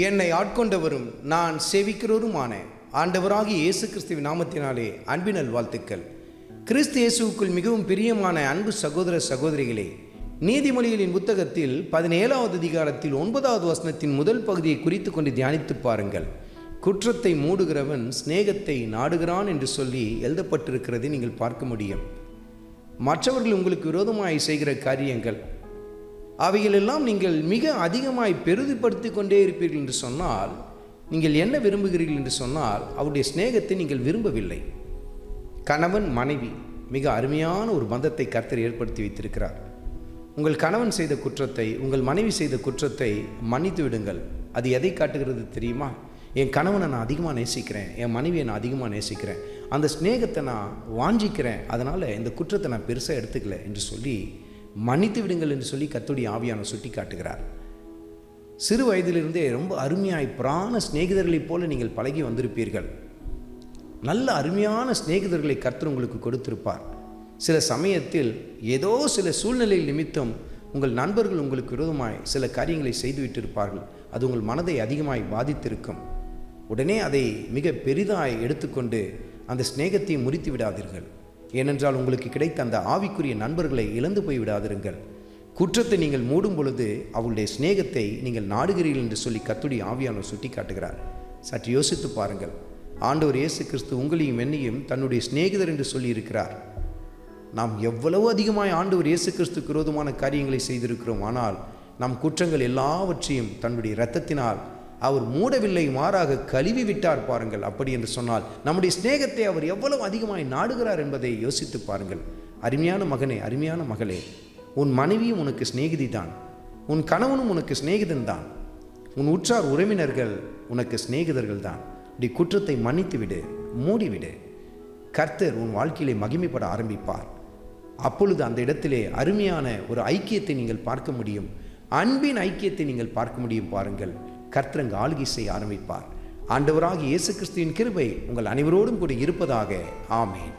என்னை ஆட்கொண்டவரும் நான் சேவிக்கிறவருமான ஆண்டவராகிய இயேசு கிறிஸ்துவின் நாமத்தினாலே அன்பினல் வாழ்த்துக்கள். கிறிஸ்து இயேசுவுக்குள் மிகவும் பிரியமான அன்பு சகோதர சகோதரிகளே, நீதிமொழிகளின் புத்தகத்தில் 17வது அதிகாரத்தில் 9வது வசனத்தின் முதல் பகுதியை குறித்து கொண்டு தியானித்து பாருங்கள். குற்றத்தை மூடுகிறவன் சிநேகத்தை நாடுகிறான் என்று சொல்லி எழுதப்பட்டிருக்கிறதை நீங்கள் பார்க்க முடியும். மற்றவர்கள் உங்களுக்கு விரோதமாய் செய்கிற காரியங்கள் அவைகளெல்லாம் நீங்கள் மிக அதிகமாய் பெரிதுபடுத்தி கொண்டே இருப்பீர்கள் என்று சொன்னால், நீங்கள் என்ன விரும்புகிறீர்கள் என்று சொன்னால் அவருடைய சிநேகத்தை நீங்கள் விரும்பவில்லை. கணவன் மனைவி மிக அருமையான ஒரு பந்தத்தை கர்த்தர் ஏற்படுத்தி வைத்திருக்கிறார். உங்கள் கணவன் செய்த குற்றத்தை, உங்கள் மனைவி செய்த குற்றத்தை மன்னித்து விடுங்கள். அது எதை காட்டுகிறது தெரியுமா? என் கணவனை நான் அதிகமாக நேசிக்கிறேன், என் மனைவியை நான் அதிகமாக நேசிக்கிறேன், அந்த ஸ்நேகத்தை நான் வாஞ்சிக்கிறேன், அதனால் இந்த குற்றத்தை நான் பெருசாக எடுத்துக்கல என்று சொல்லி மன்னித்து விடுங்கள் என்று சொல்லி கர்த்தருடைய ஆவியான சுட்டி காட்டுகிறார். சிறு வயதிலிருந்தே ரொம்ப அருமையாய் பிராண சிநேகிதர்களைப் போல நீங்கள் பழகி வந்திருப்பீர்கள். நல்ல அருமையான சிநேகிதர்களை கர்த்தர் உங்களுக்கு கொடுத்திருப்பார். சில சமயத்தில் ஏதோ சில சூழ்நிலை நிமித்தம் உங்கள் நண்பர்கள் உங்களுக்கு விரோதமாய் சில காரியங்களை செய்துவிட்டிருப்பார்கள். அது உங்கள் மனதை அதிகமாய் பாதித்திருக்கும். உடனே அதை மிக பெரிதாய் எடுத்துக்கொண்டு அந்த சிநேகத்தை முறித்து விடாதீர்கள். ஏனென்றால் உங்களுக்கு கிடைத்த அந்த ஆவிக்குரிய நண்பர்களை இழந்து போய் விடாதிருங்கள். குற்றத்தை நீங்கள் மூடும் பொழுது அவளுடைய சிநேகத்தை நீங்கள் நாடுகிறீர்கள் என்று சொல்லி கர்த்தருடைய ஆவியானவர் சுட்டி காட்டுகிறார். சற்று யோசித்து பாருங்கள். ஆண்டவர் இயேசு கிறிஸ்து உங்களையும் என்னையும் தன்னுடைய சிநேகிதர் என்று சொல்லி இருக்கிறார். நாம் எவ்வளவு அதிகமாய் ஆண்டவர் இயேசு கிறிஸ்துக்கு விரோதமான காரியங்களை செய்திருக்கிறோம். ஆனால் நம் குற்றங்கள் எல்லாவற்றையும் தன்னுடைய இரத்தத்தினால் அவர் மூடவில்லை, மாறாக கழுவி விட்டார். பாருங்கள். அப்படி என்று சொன்னால் நம்முடைய சிநேகத்தை அவர் எவ்வளவு அதிகமாய் நாடுகிறார் என்பதை யோசித்து பாருங்கள். அருமையான மகனே, அருமையான மகளே, உன் மனைவியும் உனக்கு சிநேகிதி தான், உன் கணவனும் உனக்கு சிநேகிதன் தான், உன் உற்றார் உறவினர்கள் உனக்கு சிநேகிதர்கள் தான். இப்படி குற்றத்தை மன்னித்து விடு, மூடிவிடு. கர்த்தர் உன் வாழ்க்கையிலே மகிமைப்பட ஆரம்பிப்பார். அப்பொழுது அந்த இடத்திலே அருமையான ஒரு ஐக்கியத்தை நீங்கள் பார்க்க முடியும். அன்பின் ஐக்கியத்தை நீங்கள் பார்க்க முடியும். பாருங்கள், கர்த்தர் அங்கு ஆளுகை செய்ய ஆரம்பிப்பார். ஆண்டவராகிய இயேசு கிறிஸ்துவின் கிருபை உங்கள் அனைவரோடும் கூட இருப்பதாக. ஆமென்.